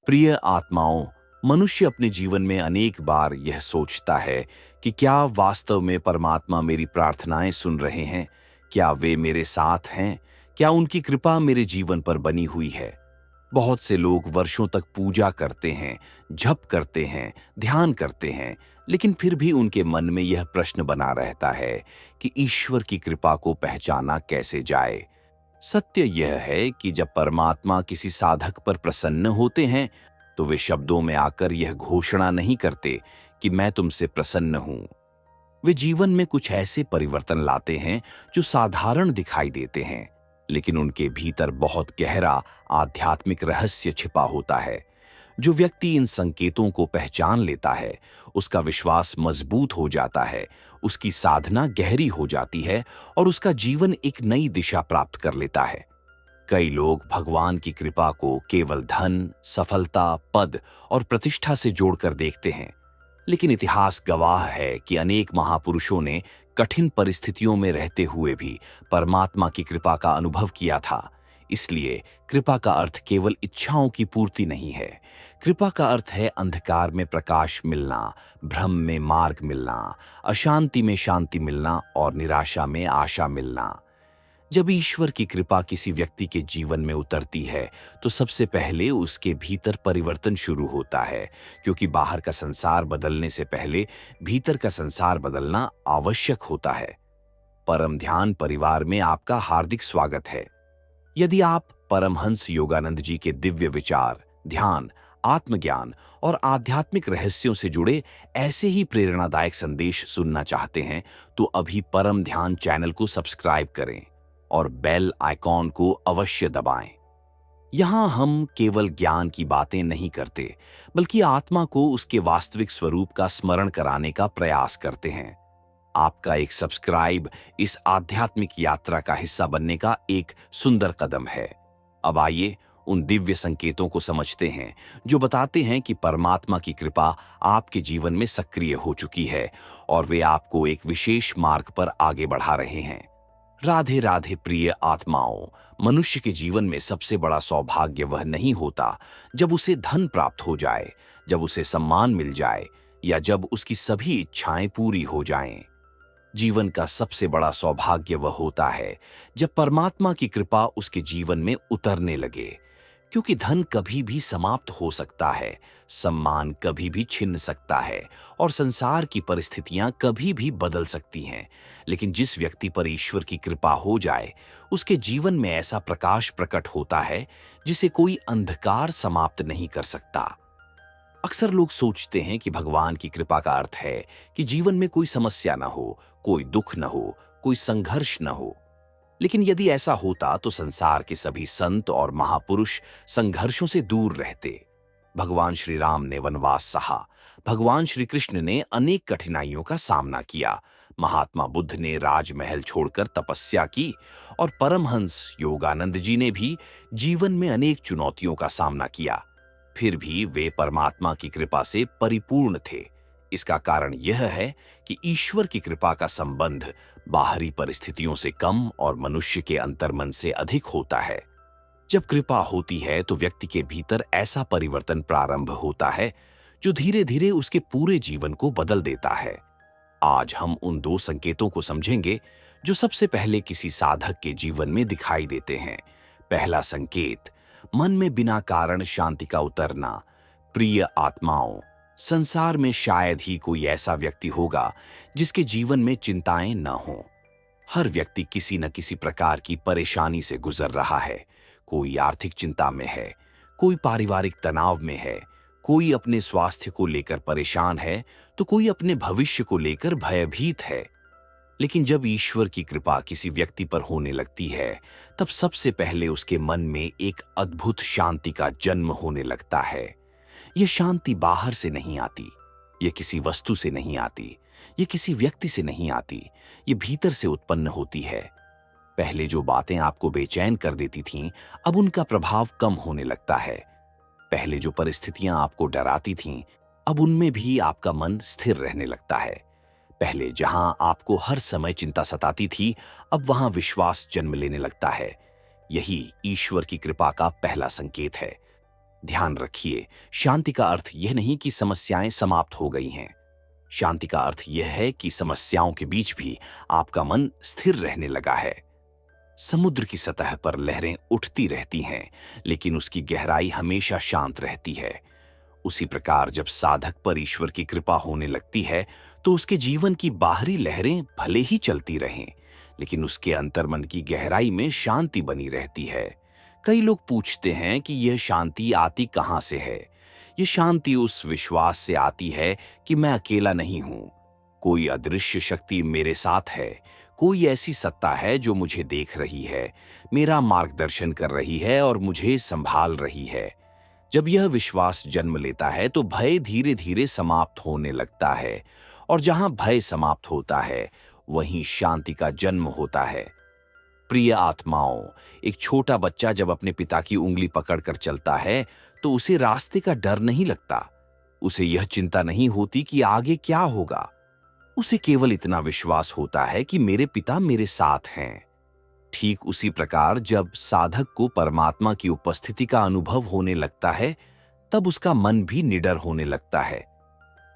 प्रिय आत्माओं, मनुष्य अपने जीवन में अनेक बार यह सोचता है कि क्या वास्तव में परमात्मा मेरी प्रार्थनाएं सुन रहे हैं? क्या वे मेरे साथ हैं? क्या उनकी कृपा मेरे जीवन पर बनी हुई है? बहुत से लोग वर्षों तक पूजा करते हैं, जप करते हैं, ध्यान करते हैं, लेकिन फिर भी उनके मन में यह प्रश्न बना रहता है कि ईश्वर की कृपा को पहचाना कैसे जाए। सत्य यह है कि जब परमात्मा किसी साधक पर प्रसन्न होते हैं, तो वे शब्दों में आकर यह घोषणा नहीं करते कि मैं तुमसे प्रसन्न हूं। वे जीवन में कुछ ऐसे परिवर्तन लाते हैं जो साधारण दिखाई देते हैं, लेकिन उनके भीतर बहुत गहरा आध्यात्मिक रहस्य छिपा होता है। जो व्यक्ति इन संकेतों को पहचान लेता है, उसका विश्वास मजबूत हो जाता है, उसकी साधना गहरी हो जाती है और उसका जीवन एक नई दिशा प्राप्त कर लेता है। कई लोग भगवान की कृपा को केवल धन, सफलता, पद और प्रतिष्ठा से जोड़कर देखते हैं, लेकिन इतिहास गवाह है कि अनेक महापुरुषों ने कठिन परिस्थितियों में रहते हुए भी परमात्मा की कृपा का अनुभव किया था। इसलिए कृपा का अर्थ केवल इच्छाओं की पूर्ति नहीं है। कृपा का अर्थ है अंधकार में प्रकाश मिलना, भ्रम में मार्ग मिलना, अशांति में शांति मिलना और निराशा में आशा मिलना। जब ईश्वर की कृपा किसी व्यक्ति के जीवन में उतरती है, तो सबसे पहले उसके भीतर परिवर्तन शुरू होता है, क्योंकि बाहर का संसार बदलने से पहले भीतर का संसार बदलना आवश्यक होता है। परम ध्यान परिवार में आपका हार्दिक स्वागत है। यदि आप परमहंस योगानंद जी के दिव्य विचार, ध्यान, आत्मज्ञान और आध्यात्मिक रहस्यों से जुड़े ऐसे ही प्रेरणादायक संदेश सुनना चाहते हैं, तो अभी परम ध्यान चैनल को सब्सक्राइब करें और बेल आइकॉन को अवश्य दबाएं। यहां हम केवल ज्ञान की बातें नहीं करते, बल्कि आत्मा को उसके वास्तविक स्वरूप का स्मरण कराने का प्रयास करते हैं। आपका एक सब्सक्राइब इस आध्यात्मिक यात्रा का हिस्सा बनने का एक सुंदर कदम है। अब आइए उन दिव्य संकेतों को समझते हैं जो बताते हैं कि परमात्मा की कृपा आपके जीवन में सक्रिय हो चुकी है और वे आपको एक विशेष मार्ग पर आगे बढ़ा रहे हैं। राधे राधे प्रिय आत्माओं, मनुष्य के जीवन में सबसे बड़ा सौभाग्य वह नहीं होता जब उसे धन प्राप्त हो जाए, जब उसे सम्मान मिल जाए या जब उसकी सभी इच्छाएं पूरी हो जाएं। जीवन का सबसे बड़ा सौभाग्य वह होता है जब परमात्मा की कृपा उसके जीवन में उतरने लगे, क्योंकि धन कभी भी समाप्त हो सकता है, सम्मान कभी भी छिन सकता है और संसार की परिस्थितियां कभी भी बदल सकती हैं। लेकिन जिस व्यक्ति पर ईश्वर की कृपा हो जाए, उसके जीवन में ऐसा प्रकाश प्रकट होता है जिसे कोई अंधकार समाप्त नहीं कर सकता। अक्सर लोग सोचते हैं कि भगवान की कृपा का अर्थ है कि जीवन में कोई समस्या न हो, कोई दुख न हो, कोई संघर्ष न हो। लेकिन यदि ऐसा होता तो संसार के सभी संत और महापुरुष संघर्षों से दूर रहते। भगवान श्री राम ने वनवास सहा, भगवान श्री कृष्ण ने अनेक कठिनाइयों का सामना किया, महात्मा बुद्ध ने राजमहल छोड़कर तपस्या की और परमहंस योगानंद जी ने भी जीवन में अनेक चुनौतियों का सामना किया। फिर भी वे परमात्मा की कृपा से परिपूर्ण थे। इसका कारण यह है कि ईश्वर की कृपा का संबंध बाहरी परिस्थितियों से कम और मनुष्य के अंतर्मन से अधिक होता है। जब कृपा होती है तो व्यक्ति के भीतर ऐसा परिवर्तन प्रारंभ होता है जो धीरे धीरे उसके पूरे जीवन को बदल देता है। आज हम उन दो संकेतों को समझेंगे जो सबसे पहले किसी साधक के जीवन में दिखाई देते हैं। पहला संकेत, मन में बिना कारण शांति का उतरना। प्रिय आत्माओं, संसार में शायद ही कोई ऐसा व्यक्ति होगा जिसके जीवन में चिंताएं न हों। हर व्यक्ति किसी न किसी प्रकार की परेशानी से गुजर रहा है। कोई आर्थिक चिंता में है, कोई पारिवारिक तनाव में है, कोई अपने स्वास्थ्य को लेकर परेशान है, तो कोई अपने भविष्य को लेकर भयभीत है। लेकिन जब ईश्वर की कृपा किसी व्यक्ति पर होने लगती है, तब सबसे पहले उसके मन में एक अद्भुत शांति का जन्म होने लगता है। यह शांति बाहर से नहीं आती, यह किसी वस्तु से नहीं आती, यह किसी व्यक्ति से नहीं आती, यह भीतर से उत्पन्न होती है। पहले जो बातें आपको बेचैन कर देती थीं, अब उनका प्रभाव कम होने लगता है। पहले जो परिस्थितियां आपको डराती थीं, अब उनमें भी आपका मन स्थिर रहने लगता है। पहले जहां आपको हर समय चिंता सताती थी, अब वहां विश्वास जन्म लेने लगता है। यही ईश्वर की कृपा का पहला संकेत है। ध्यान रखिए, शांति का अर्थ यह नहीं कि समस्याएं समाप्त हो गई हैं। शांति का अर्थ यह है कि समस्याओं के बीच भी आपका मन स्थिर रहने लगा है। समुद्र की सतह पर लहरें उठती रहती हैं, लेकिन उसकी गहराई हमेशा शांत रहती है। उसी प्रकार जब साधक पर ईश्वर की कृपा होने लगती है, तो उसके जीवन की बाहरी लहरें भले ही चलती रहें, लेकिन उसके अंतर्मन की गहराई में शांति बनी रहती है। कई लोग पूछते हैं कि यह शांति आती कहां से है। यह शांति उस विश्वास से आती है कि मैं अकेला नहीं हूं। कोई अदृश्य शक्ति मेरे साथ है। कोई ऐसी सत्ता है जो मुझे देख रही है, मेरा मार्गदर्शन कर रही है और मुझे संभाल रही है। जब यह विश्वास जन्म लेता है तो भय धीरे धीरे समाप्त होने लगता है, और जहां भय समाप्त होता है वहीं शांति का जन्म होता है। प्रिय आत्माओं, एक छोटा बच्चा जब अपने पिता की उंगली पकड़कर चलता है तो उसे रास्ते का डर नहीं लगता। उसे यह चिंता नहीं होती कि आगे क्या होगा। उसे केवल इतना विश्वास होता है कि मेरे पिता मेरे साथ हैं। ठीक उसी प्रकार जब साधक को परमात्मा की उपस्थिति का अनुभव होने लगता है, तब उसका मन भी निडर होने लगता है।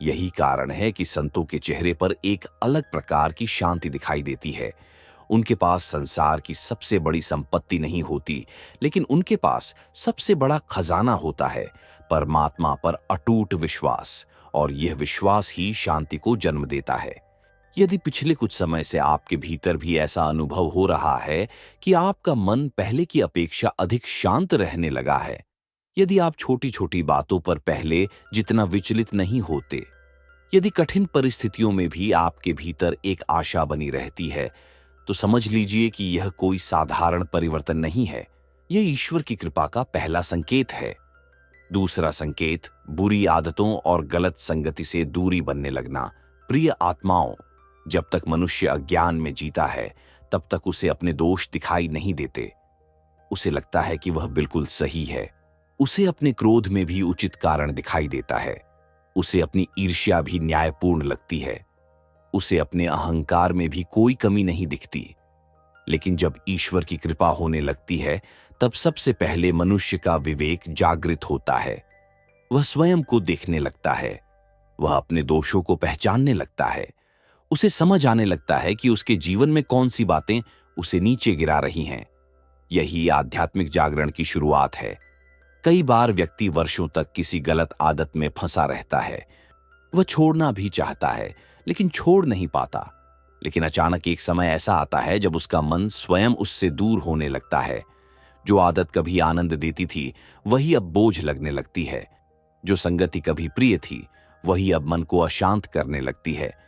यही कारण है कि संतों के चेहरे पर एक अलग प्रकार की शांति दिखाई देती है। उनके पास संसार की सबसे बड़ी संपत्ति नहीं होती, लेकिन उनके पास सबसे बड़ा खजाना होता है, परमात्मा पर अटूट विश्वास, और यह विश्वास ही शांति को जन्म देता है। यदि पिछले कुछ समय से आपके भीतर भी ऐसा अनुभव हो रहा है कि आपका मन पहले की अपेक्षा अधिक शांत रहने लगा है, यदि आप छोटी छोटी बातों पर पहले जितना विचलित नहीं होते, यदि कठिन परिस्थितियों में भी आपके भीतर एक आशा बनी रहती है, तो समझ लीजिए कि यह कोई साधारण परिवर्तन नहीं है। यह ईश्वर की कृपा का पहला संकेत है। दूसरा संकेत, बुरी आदतों और गलत संगति से दूरी बनने लगना। प्रिय आत्माओं, जब तक मनुष्य अज्ञान में जीता है, तब तक उसे अपने दोष दिखाई नहीं देते। उसे लगता है कि वह बिल्कुल सही है। उसे अपने क्रोध में भी उचित कारण दिखाई देता है। उसे अपनी ईर्ष्या भी न्यायपूर्ण लगती है। उसे अपने अहंकार में भी कोई कमी नहीं दिखती। लेकिन जब ईश्वर की कृपा होने लगती है, तब सबसे पहले मनुष्य का विवेक जागृत होता है। वह स्वयं को देखने लगता है। वह अपने दोषों को पहचानने लगता है। उसे समझ आने लगता है कि उसके जीवन में कौन सी बातें उसे नीचे गिरा रही हैं। यही आध्यात्मिक जागरण की शुरुआत है। कई बार व्यक्ति वर्षों तक किसी गलत आदत में फंसा रहता है। वह छोड़ना भी चाहता है, लेकिन छोड़ नहीं पाता। लेकिन अचानक एक समय ऐसा आता है जब उसका मन स्वयं उससे दूर होने लगता है। जो आदत कभी आनंद देती थी, वही अब बोझ लगने लगती है। जो संगति कभी प्रिय थी, वही अब मन को अशांत करने लगती है।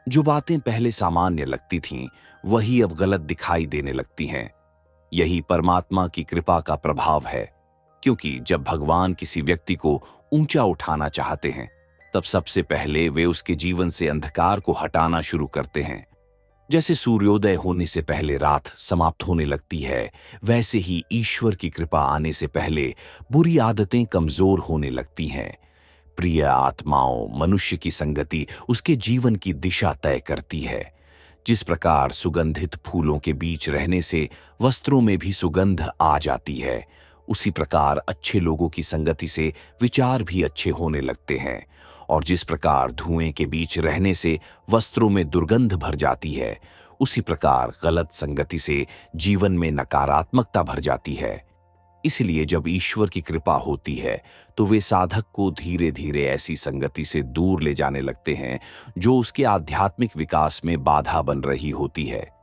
जो बातें पहले सामान्य लगती थीं, वही अब गलत दिखाई देने लगती हैं। यही परमात्मा की कृपा का प्रभाव है, क्योंकि जब भगवान किसी व्यक्ति को ऊंचा उठाना चाहते हैं, तब सबसे पहले वे उसके जीवन से अंधकार को हटाना शुरू करते हैं। जैसे सूर्योदय होने से पहले रात समाप्त होने लगती है, वैसे ही ईश्वर की कृपा आने से पहले बुरी आदतें कमजोर होने लगती हैं। प्रिय आत्माओं, मनुष्य की संगति उसके जीवन की दिशा तय करती है। जिस प्रकार सुगंधित फूलों के बीच रहने से वस्त्रों में भी सुगंध आ जाती है, उसी प्रकार अच्छे लोगों की संगति से विचार भी अच्छे होने लगते हैं। और जिस प्रकार धुएं के बीच रहने से वस्त्रों में दुर्गंध भर जाती है, उसी प्रकार गलत संगति से जीवन में नकारात्मकता भर जाती है। इसलिए जब ईश्वर की कृपा होती है, तो वे साधक को धीरे धीरे ऐसी संगति से दूर ले जाने लगते हैं जो उसके आध्यात्मिक विकास में बाधा बन रही होती है।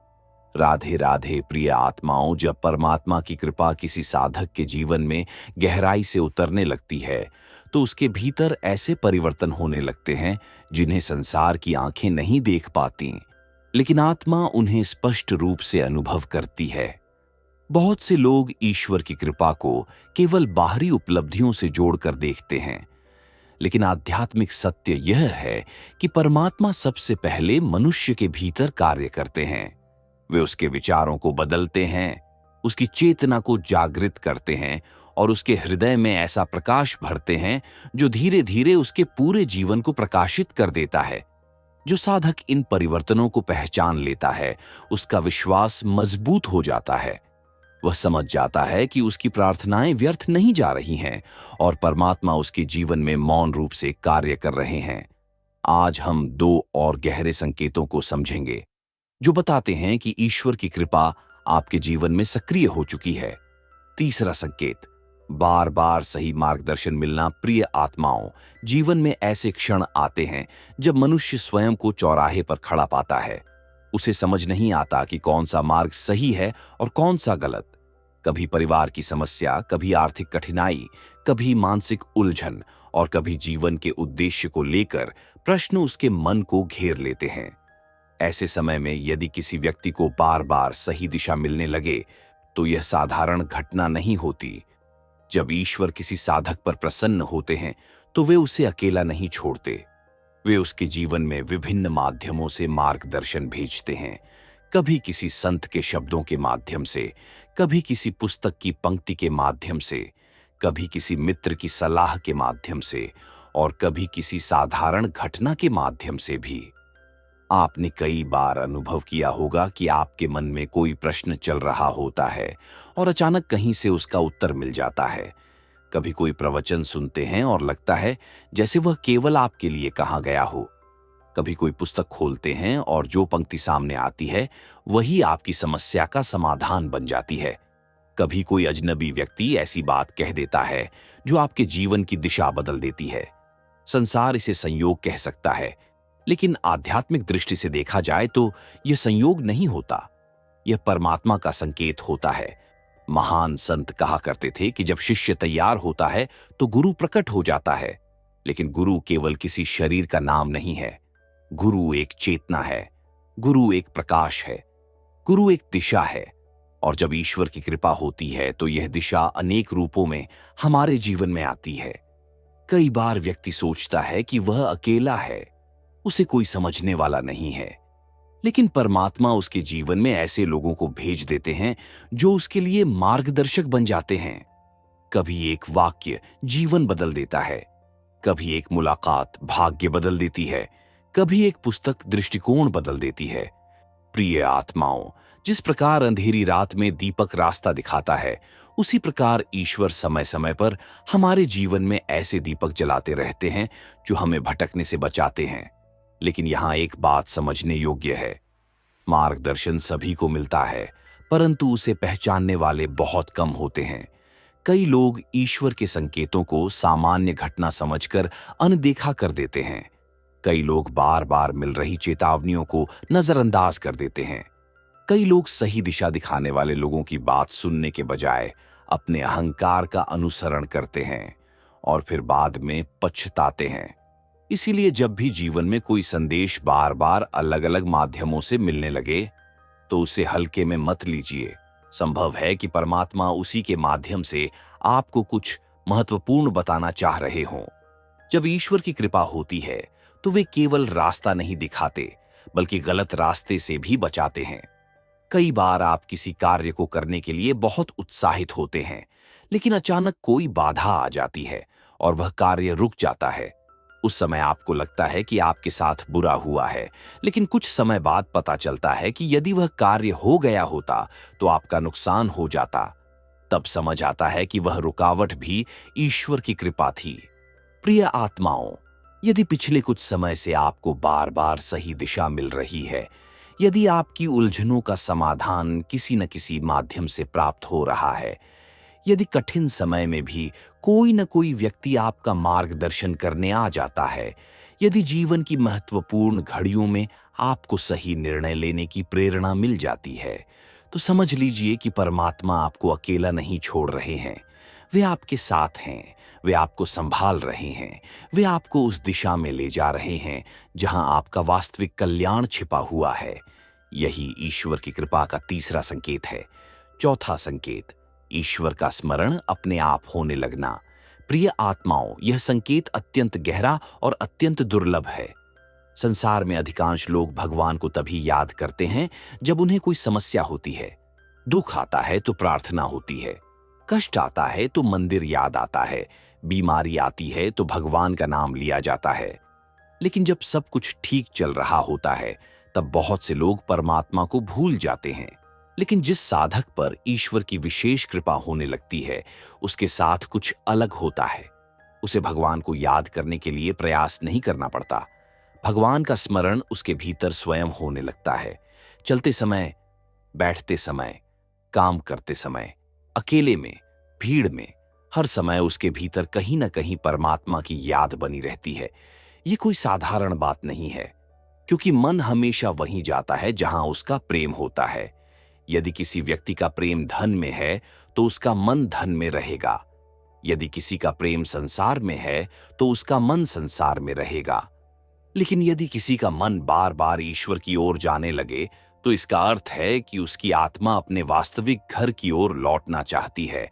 राधे राधे प्रिय आत्माओं, जब परमात्मा की कृपा किसी साधक के जीवन में गहराई से उतरने लगती है, तो उसके भीतर ऐसे परिवर्तन होने लगते हैं जिन्हें संसार की आंखें नहीं देख पाती, लेकिन आत्मा उन्हें स्पष्ट रूप से अनुभव करती है। बहुत से लोग ईश्वर की कृपा को केवल बाहरी उपलब्धियों से जोड़कर देखते हैं, लेकिन आध्यात्मिक सत्य यह है कि परमात्मा सबसे पहले मनुष्य के भीतर कार्य करते हैं। वे उसके विचारों को बदलते हैं, उसकी चेतना को जागृत करते हैं और उसके हृदय में ऐसा प्रकाश भरते हैं जो धीरे धीरे उसके पूरे जीवन को प्रकाशित कर देता है। जो साधक इन परिवर्तनों को पहचान लेता है, उसका विश्वास मजबूत हो जाता है। वह समझ जाता है कि उसकी प्रार्थनाएं व्यर्थ नहीं जा रही हैं और परमात्मा उसके जीवन में मौन रूप से कार्य कर रहे हैं। आज हम दो और गहरे संकेतों को समझेंगे जो बताते हैं कि ईश्वर की कृपा आपके जीवन में सक्रिय हो चुकी है। तीसरा संकेत, बार बार सही मार्गदर्शन मिलना। प्रिय आत्माओं, जीवन में ऐसे क्षण आते हैं जब मनुष्य स्वयं को चौराहे पर खड़ा पाता है। उसे समझ नहीं आता कि कौन सा मार्ग सही है और कौन सा गलत। कभी परिवार की समस्या, कभी आर्थिक कठिनाई, कभी मानसिक उलझन और कभी जीवन के उद्देश्य को लेकर प्रश्न उसके मन को घेर लेते हैं। ऐसे समय में यदि किसी व्यक्ति को बार बार सही दिशा मिलने लगे तो यह साधारण घटना नहीं होती। जब ईश्वर किसी साधक पर प्रसन्न होते हैं तो वे उसे अकेला नहीं छोड़ते। वे उसके जीवन में विभिन्न माध्यमों से मार्गदर्शन भेजते हैं। कभी किसी संत के शब्दों के माध्यम से, कभी किसी पुस्तक की पंक्ति के माध्यम से, कभी किसी मित्र की सलाह के माध्यम से और कभी किसी साधारण घटना के माध्यम से भी। आपने कई बार अनुभव किया होगा कि आपके मन में कोई प्रश्न चल रहा होता है और अचानक कहीं से उसका उत्तर मिल जाता है। कभी कोई प्रवचन सुनते हैं और लगता है जैसे वह केवल आपके लिए कहा गया हो। कभी कोई पुस्तक खोलते हैं और जो पंक्ति सामने आती है वही आपकी समस्या का समाधान बन जाती है। कभी कोई अजनबी व्यक्ति ऐसी बात कह देता है जो आपके जीवन की दिशा बदल देती है। संसार इसे संयोग कह सकता है, लेकिन आध्यात्मिक दृष्टि से देखा जाए तो यह संयोग नहीं होता, यह परमात्मा का संकेत होता है। महान संत कहा करते थे कि जब शिष्य तैयार होता है तो गुरु प्रकट हो जाता है। लेकिन गुरु केवल किसी शरीर का नाम नहीं है। गुरु एक चेतना है, गुरु एक प्रकाश है, गुरु एक दिशा है। और जब ईश्वर की कृपा होती है तो यह दिशा अनेक रूपों में हमारे जीवन में आती है। कई बार व्यक्ति सोचता है कि वह अकेला है, उसे कोई समझने वाला नहीं है, लेकिन परमात्मा उसके जीवन में ऐसे लोगों को भेज देते हैं जो उसके लिए मार्गदर्शक बन जाते हैं। कभी एक वाक्य जीवन बदल देता है, कभी एक मुलाकात भाग्य बदल देती है, कभी एक पुस्तक दृष्टिकोण बदल देती है। प्रिय आत्माओं, जिस प्रकार अंधेरी रात में दीपक रास्ता दिखाता है, उसी प्रकार ईश्वर समय समय पर हमारे जीवन में ऐसे दीपक जलाते रहते हैं जो हमें भटकने से बचाते हैं। लेकिन यहां एक बात समझने योग्य है, मार्गदर्शन सभी को मिलता है, परंतु उसे पहचानने वाले बहुत कम होते हैं। कई लोग ईश्वर के संकेतों को सामान्य घटना समझकर अनदेखा कर देते हैं। कई लोग बार बार मिल रही चेतावनियों को नजरअंदाज कर देते हैं। कई लोग सही दिशा दिखाने वाले लोगों की बात सुनने के बजाय अपने अहंकार का अनुसरण करते हैं और फिर बाद में पछताते हैं। इसीलिए जब भी जीवन में कोई संदेश बार बार अलग अलग माध्यमों से मिलने लगे तो उसे हल्के में मत लीजिए। संभव है कि परमात्मा उसी के माध्यम से आपको कुछ महत्वपूर्ण बताना चाह रहे हों। जब ईश्वर की कृपा होती है तो वे केवल रास्ता नहीं दिखाते, बल्कि गलत रास्ते से भी बचाते हैं। कई बार आप किसी कार्य को करने के लिए बहुत उत्साहित होते हैं, लेकिन अचानक कोई बाधा आ जाती है और वह कार्य रुक जाता है। उस समय आपको लगता है कि आपके साथ बुरा हुआ है, लेकिन कुछ समय बाद पता चलता है कि यदि वह कार्य हो गया होता तो आपका नुकसान हो जाता। तब समझ आता है कि वह रुकावट भी ईश्वर की कृपा थी। प्रिय आत्माओं, यदि पिछले कुछ समय से आपको बार बार सही दिशा मिल रही है, यदि आपकी उलझनों का समाधान किसी न किसी माध्यम से प्राप्त हो रहा है, यदि कठिन समय में भी कोई न कोई व्यक्ति आपका मार्गदर्शन करने आ जाता है, यदि जीवन की महत्वपूर्ण घड़ियों में आपको सही निर्णय लेने की प्रेरणा मिल जाती है, तो समझ लीजिए कि परमात्मा आपको अकेला नहीं छोड़ रहे हैं। वे आपके साथ हैं, वे आपको संभाल रहे हैं, वे आपको उस दिशा में ले जा रहे हैं जहां आपका वास्तविक कल्याण छिपा हुआ है। यही ईश्वर की कृपा का तीसरा संकेत है। चौथा संकेत, ईश्वर का स्मरण अपने आप होने लगना। प्रिय आत्माओं, यह संकेत अत्यंत गहरा और अत्यंत दुर्लभ है। संसार में अधिकांश लोग भगवान को तभी याद करते हैं जब उन्हें कोई समस्या होती है। दुख आता है तो प्रार्थना होती है, कष्ट आता है तो मंदिर याद आता है, बीमारी आती है तो भगवान का नाम लिया जाता है। लेकिन जब सब कुछ ठीक चल रहा होता है तब बहुत से लोग परमात्मा को भूल जाते हैं। लेकिन जिस साधक पर ईश्वर की विशेष कृपा होने लगती है, उसके साथ कुछ अलग होता है। उसे भगवान को याद करने के लिए प्रयास नहीं करना पड़ता। भगवान का स्मरण उसके भीतर स्वयं होने लगता है। चलते समय, बैठते समय, काम करते समय, अकेले में, भीड़ में, हर समय उसके भीतर कहीं ना कहीं परमात्मा की याद बनी रहती है। ये कोई साधारण बात नहीं है, क्योंकि मन हमेशा वहीं जाता है जहां उसका प्रेम होता है। यदि किसी व्यक्ति का प्रेम धन में है, तो उसका मन धन में रहेगा। यदि किसी का प्रेम संसार में है, तो उसका मन संसार में रहेगा। लेकिन यदि किसी का मन बार बार ईश्वर की ओर जाने लगे, तो इसका अर्थ है कि उसकी आत्मा अपने वास्तविक घर की ओर लौटना चाहती है।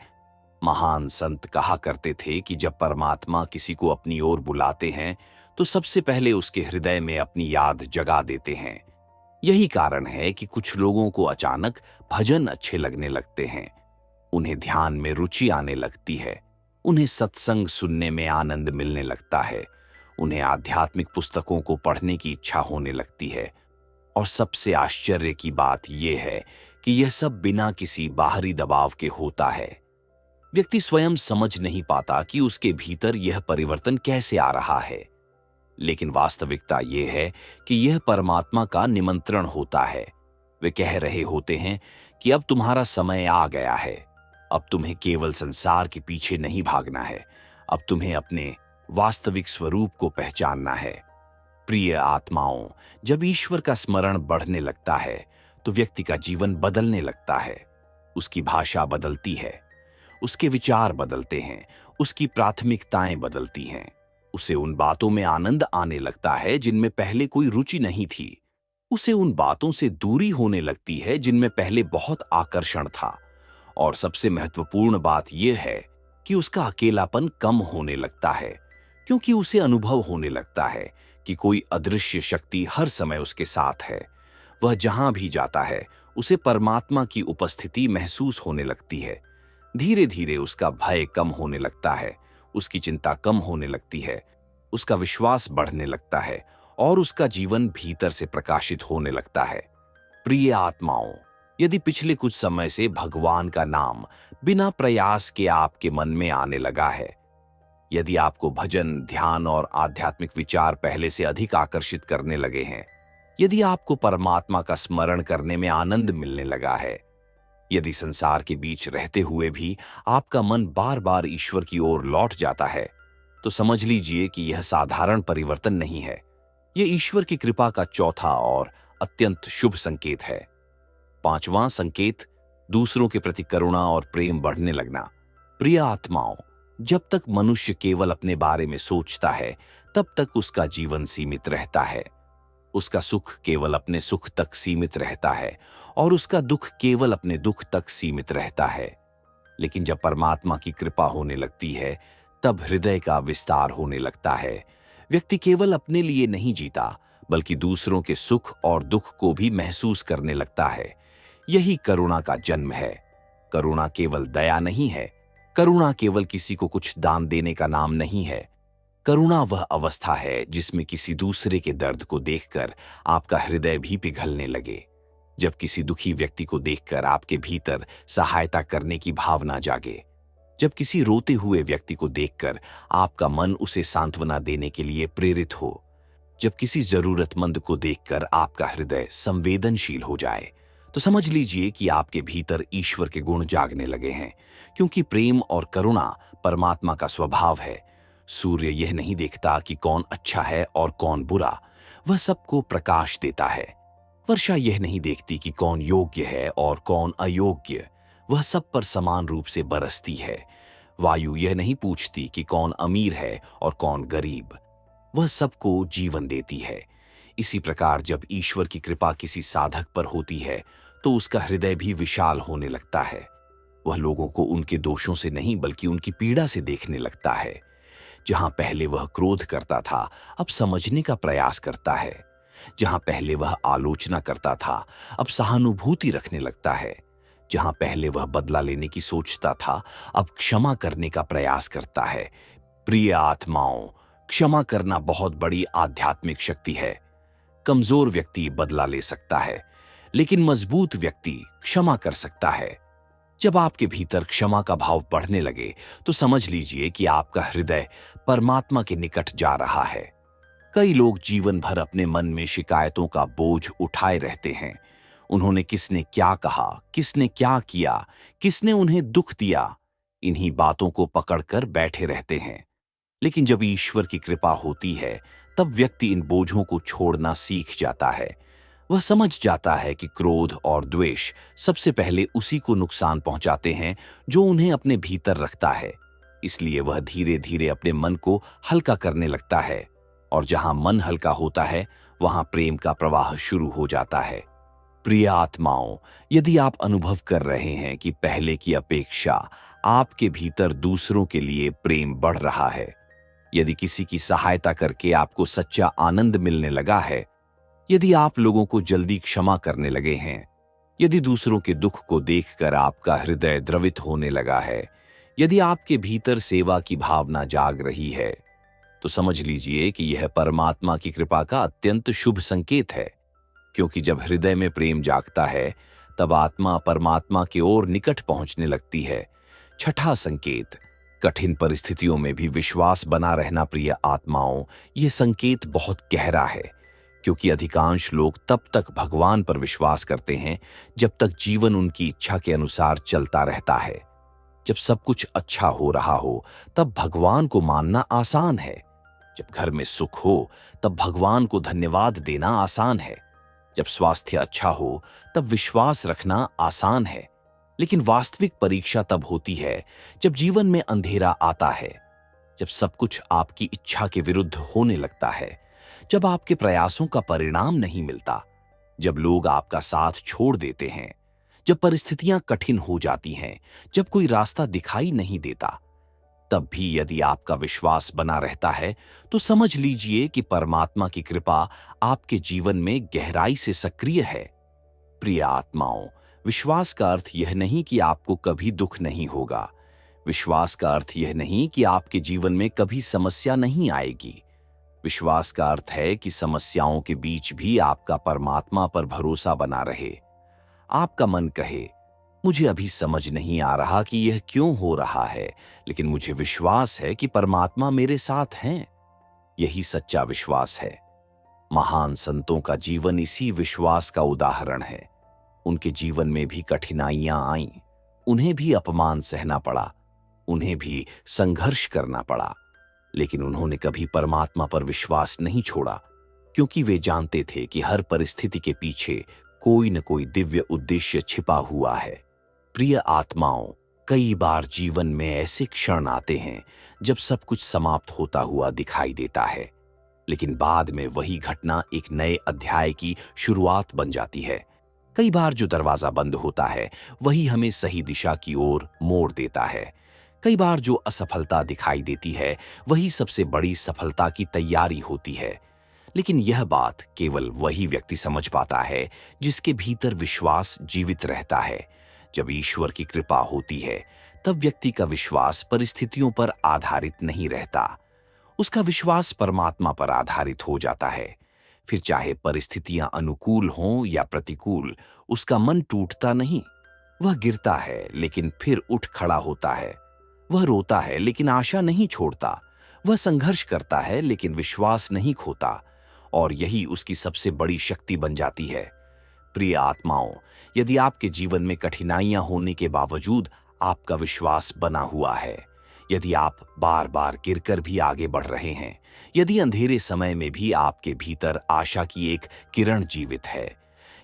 महान संत कहा करते थे कि जब परमात्मा किसी को अपनी ओर बुलाते हैं, तो सबसे पहले उसके हृदय में अपनी याद जगा देते हैं। यही कारण है कि कुछ लोगों को अचानक भजन अच्छे लगने लगते हैं, उन्हें ध्यान में रुचि आने लगती है, उन्हें सत्संग सुनने में आनंद मिलने लगता है, उन्हें आध्यात्मिक पुस्तकों को पढ़ने की इच्छा होने लगती है। और सबसे आश्चर्य की बात यह है कि यह सब बिना किसी बाहरी दबाव के होता है। व्यक्ति स्वयं समझ नहीं पाता कि उसके भीतर यह परिवर्तन कैसे आ रहा है, लेकिन वास्तविकता यह है कि यह परमात्मा का निमंत्रण होता है। वे कह रहे होते हैं कि अब तुम्हारा समय आ गया है। अब तुम्हें केवल संसार के पीछे नहीं भागना है, अब तुम्हें अपने वास्तविक स्वरूप को पहचानना है। प्रिय आत्माओं, जब ईश्वर का स्मरण बढ़ने लगता है, तो व्यक्ति का जीवन बदलने लगता है। उसकी भाषा बदलती है, उसके विचार बदलते हैं, उसकी प्राथमिकताएं बदलती हैं। उसे उन बातों में आनंद आने लगता है जिनमें पहले कोई रुचि नहीं थी। उसे उन बातों से दूरी होने लगती है जिनमें पहले बहुत आकर्षण था। और सबसे महत्वपूर्ण बात यह है कि उसका अकेलापन कम होने लगता है, क्योंकि उसे अनुभव होने लगता है कि कोई अदृश्य शक्ति हर समय उसके साथ है। वह जहां भी जाता है, उसे परमात्मा की उपस्थिति महसूस होने लगती है। धीरे धीरे उसका भय कम होने लगता है, उसकी चिंता कम होने लगती है, उसका विश्वास बढ़ने लगता है और उसका जीवन भीतर से प्रकाशित होने लगता है। प्रिय आत्माओं, यदि पिछले कुछ समय से भगवान का नाम बिना प्रयास के आपके मन में आने लगा है, यदि आपको भजन, ध्यान और आध्यात्मिक विचार पहले से अधिक आकर्षित करने लगे हैं, यदि आपको परमात्मा का स्मरण करने में आनंद मिलने लगा है, यदि संसार के बीच रहते हुए भी आपका मन बार बार ईश्वर की ओर लौट जाता है, तो समझ लीजिए कि यह साधारण परिवर्तन नहीं है। यह ईश्वर की कृपा का चौथा और अत्यंत शुभ संकेत है। पांचवां संकेत, दूसरों के प्रति करुणा और प्रेम बढ़ने लगना। प्रिय आत्माओं, जब तक मनुष्य केवल अपने बारे में सोचता है, तब तक उसका जीवन सीमित रहता है। उसका सुख केवल अपने सुख तक सीमित रहता है और उसका दुख केवल अपने दुख तक सीमित रहता है। लेकिन जब परमात्मा की कृपा होने लगती है, तब हृदय का विस्तार होने लगता है। व्यक्ति केवल अपने लिए नहीं जीता, बल्कि दूसरों के सुख और दुख को भी महसूस करने लगता है। यही करुणा का जन्म है। करुणा केवल दया नहीं है, करुणा केवल किसी को कुछ दान देने का नाम नहीं है। करुणा वह अवस्था है जिसमें किसी दूसरे के दर्द को देखकर आपका हृदय भी पिघलने लगे। जब किसी दुखी व्यक्ति को देखकर आपके भीतर सहायता करने की भावना जागे। जब किसी रोते हुए व्यक्ति को देखकर आपका मन उसे सांत्वना देने के लिए प्रेरित हो। जब किसी जरूरतमंद को देखकर आपका हृदय संवेदनशील हो जाए, तो समझ लीजिए कि आपके भीतर ईश्वर के गुण जागने लगे हैं, क्योंकि प्रेम और करुणा परमात्मा का स्वभाव है। सूर्य यह नहीं देखता कि कौन अच्छा है और कौन बुरा, वह सबको प्रकाश देता है। वर्षा यह नहीं देखती कि कौन योग्य है और कौन अयोग्य, वह सब पर समान रूप से बरसती है। वायु यह नहीं पूछती कि कौन अमीर है और कौन गरीब, वह सबको जीवन देती है। इसी प्रकार जब ईश्वर की कृपा किसी साधक पर होती है, तो उसका हृदय भी विशाल होने लगता है। वह लोगों को उनके दोषों से नहीं, बल्कि उनकी पीड़ा से देखने लगता है। जहां पहले वह क्रोध करता था, अब समझने का प्रयास करता है। जहां पहले वह आलोचना करता था, अब सहानुभूति रखने लगता है। जहां पहले वह बदला लेने की सोचता था, अब क्षमा करने का प्रयास करता है। प्रिय आत्माओं, क्षमा करना बहुत बड़ी आध्यात्मिक शक्ति है। कमजोर व्यक्ति बदला ले सकता है, लेकिन मजबूत व्यक्ति क्षमा कर सकता है। जब आपके भीतर क्षमा का भाव बढ़ने लगे तो समझ लीजिए कि आपका हृदय परमात्मा के निकट जा रहा है। कई लोग जीवन भर अपने मन में शिकायतों का बोझ उठाए रहते हैं। उन्होंने किसने क्या कहा, किसने क्या किया, किसने उन्हें दुख दिया, इन्हीं बातों को पकड़कर बैठे रहते हैं। लेकिन जब ईश्वर की कृपा होती है तब व्यक्ति इन बोझों को छोड़ना सीख जाता है। वह समझ जाता है कि क्रोध और द्वेष सबसे पहले उसी को नुकसान पहुंचाते हैं जो उन्हें अपने भीतर रखता है। इसलिए वह धीरे धीरे अपने मन को हल्का करने लगता है, और जहां मन हल्का होता है वहां प्रेम का प्रवाह शुरू हो जाता है। प्रिय आत्माओं, यदि आप अनुभव कर रहे हैं कि पहले की अपेक्षा आपके भीतर दूसरों के लिए प्रेम बढ़ रहा है, यदि किसी की सहायता करके आपको सच्चा आनंद मिलने लगा है, यदि आप लोगों को जल्दी क्षमा करने लगे हैं, यदि दूसरों के दुख को देखकर आपका हृदय द्रवित होने लगा है, यदि आपके भीतर सेवा की भावना जाग रही है, तो समझ लीजिए कि यह परमात्मा की कृपा का अत्यंत शुभ संकेत है। क्योंकि जब हृदय में प्रेम जागता है तब आत्मा परमात्मा की ओर निकट पहुंचने लगती है। छठा संकेत, कठिन परिस्थितियों में भी विश्वास बना रहना। प्रिय आत्माओं, यह संकेत बहुत गहरा है, क्योंकि अधिकांश लोग तब तक भगवान पर विश्वास करते हैं जब तक जीवन उनकी इच्छा के अनुसार चलता रहता है। जब सब कुछ अच्छा हो रहा हो तब भगवान को मानना आसान है। जब घर में सुख हो तब भगवान को धन्यवाद देना आसान है। जब स्वास्थ्य अच्छा हो तब विश्वास रखना आसान है। लेकिन वास्तविक परीक्षा तब होती है जब जीवन में अंधेरा आता है, जब सब कुछ आपकी इच्छा के विरुद्ध होने लगता है, जब आपके प्रयासों का परिणाम नहीं मिलता, जब लोग आपका साथ छोड़ देते हैं, जब परिस्थितियां कठिन हो जाती हैं, जब कोई रास्ता दिखाई नहीं देता। तब भी यदि आपका विश्वास बना रहता है तो समझ लीजिए कि परमात्मा की कृपा आपके जीवन में गहराई से सक्रिय है। प्रिय आत्माओं, विश्वास का अर्थ यह नहीं कि आपको कभी दुख नहीं होगा। विश्वास का अर्थ यह नहीं कि आपके जीवन में कभी समस्या नहीं आएगी। विश्वास का अर्थ है कि समस्याओं के बीच भी आपका परमात्मा पर भरोसा बना रहे। आपका मन कहे, मुझे अभी समझ नहीं आ रहा कि यह क्यों हो रहा है, लेकिन मुझे विश्वास है कि परमात्मा मेरे साथ हैं। यही सच्चा विश्वास है। महान संतों का जीवन इसी विश्वास का उदाहरण है। उनके जीवन में भी कठिनाइयां आईं, उन्हें भी अपमान सहना पड़ा, उन्हें भी संघर्ष करना पड़ा, लेकिन उन्होंने कभी परमात्मा पर विश्वास नहीं छोड़ा, क्योंकि वे जानते थे कि हर परिस्थिति के पीछे कोई न कोई दिव्य उद्देश्य छिपा हुआ है। प्रिय आत्माओं, कई बार जीवन में ऐसे क्षण आते हैं जब सब कुछ समाप्त होता हुआ दिखाई देता है, लेकिन बाद में वही घटना एक नए अध्याय की शुरुआत बन जाती है। कई बार जो दरवाजा बंद होता है वही हमें सही दिशा की ओर मोड़ देता है। कई बार जो असफलता दिखाई देती है वही सबसे बड़ी सफलता की तैयारी होती है। लेकिन यह बात केवल वही व्यक्ति समझ पाता है जिसके भीतर विश्वास जीवित रहता है। जब ईश्वर की कृपा होती है तब व्यक्ति का विश्वास परिस्थितियों पर आधारित नहीं रहता, उसका विश्वास परमात्मा पर आधारित हो जाता है। फिर चाहे परिस्थितियां अनुकूल हों या प्रतिकूल, उसका मन टूटता नहीं। वह गिरता है लेकिन फिर उठ खड़ा होता है। वह रोता है लेकिन आशा नहीं छोड़ता। वह संघर्ष करता है लेकिन विश्वास नहीं खोता, और यही उसकी सबसे बड़ी शक्ति बन जाती है। प्रिय आत्माओं, यदि आपके जीवन में कठिनाइयां होने के बावजूद आपका विश्वास बना हुआ है, यदि आप बार बार गिरकर भी आगे बढ़ रहे हैं, यदि अंधेरे समय में भी आपके भीतर आशा की एक किरण जीवित है,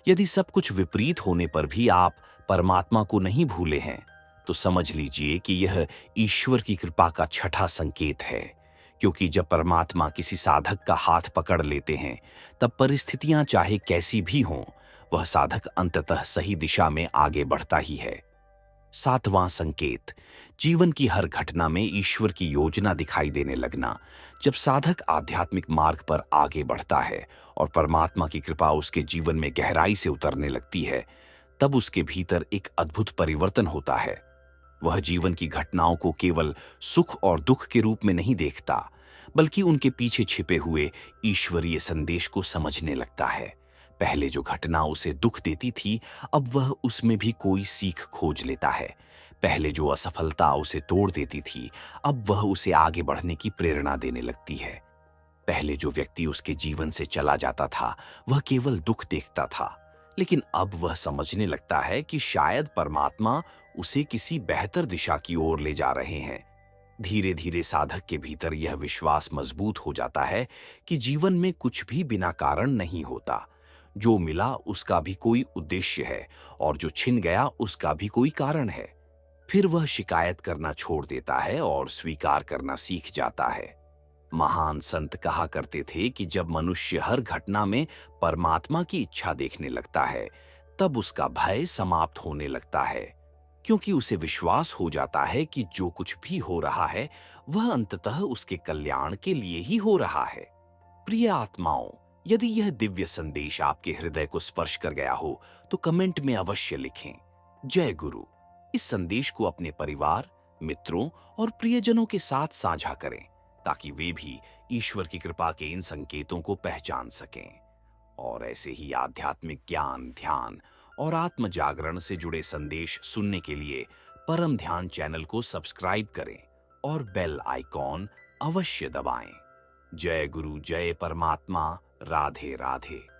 यदि सब कुछ विपरीत होने पर भी आप परमात्मा को नहीं भूले हैं, तो समझ लीजिए कि यह ईश्वर की कृपा का छठा संकेत है। क्योंकि जब परमात्मा किसी साधक का हाथ पकड़ लेते हैं तब परिस्थितियां चाहे कैसी भी हों, वह साधक अंततः सही दिशा में आगे बढ़ता ही है। सातवां संकेत, जीवन की हर घटना में ईश्वर की योजना दिखाई देने लगना। जब साधक आध्यात्मिक मार्ग पर आगे बढ़ता है और परमात्मा की कृपा उसके जीवन में गहराई से उतरने लगती है, तब उसके भीतर एक अद्भुत परिवर्तन होता है। वह जीवन की घटनाओं को केवल सुख और दुख के रूप में नहीं देखता, बल्कि उनके पीछे छिपे हुए ईश्वरीय संदेश को समझने लगता है। पहले जो घटना उसे दुख देती थी, अब वह उसमें भी कोई सीख खोज लेता है। पहले जो असफलता उसे तोड़ देती थी, अब वह उसे आगे बढ़ने की प्रेरणा देने लगती है। पहले जो व्यक्ति उसके जीवन से चला जाता था, वह केवल दुख देखता था, लेकिन अब वह समझने लगता है कि शायद परमात्मा उसे किसी बेहतर दिशा की ओर ले जा रहे हैं। धीरे धीरे साधक के भीतर यह विश्वास मजबूत हो जाता है कि जीवन में कुछ भी बिना कारण नहीं होता। जो मिला उसका भी कोई उद्देश्य है, और जो छिन गया उसका भी कोई कारण है। फिर वह शिकायत करना छोड़ देता है और स्वीकार करना सीख जाता है। महान संत कहा करते थे कि जब मनुष्य हर घटना में परमात्मा की इच्छा देखने लगता है, तब उसका भय समाप्त होने लगता है, क्योंकि उसे विश्वास हो जाता है कि जो कुछ भी हो रहा है वह अंततः उसके कल्याण के लिए ही हो रहा है। प्रिय आत्माओं, यदि यह दिव्य संदेश आपके हृदय को स्पर्श कर गया हो तो कमेंट में अवश्य लिखें, जय गुरु। इस संदेश को अपने परिवार, मित्रों और प्रियजनों के साथ साझा करें, ताकि वे भी ईश्वर की कृपा के इन संकेतों को पहचान सकें। और ऐसे ही आध्यात्मिक ज्ञान, ध्यान और आत्म जागरण से जुड़े संदेश सुनने के लिए परम ध्यान चैनल को सब्सक्राइब करें और बेल आइकॉन अवश्य दबाएं। जय गुरु, जय परमात्मा, राधे राधे।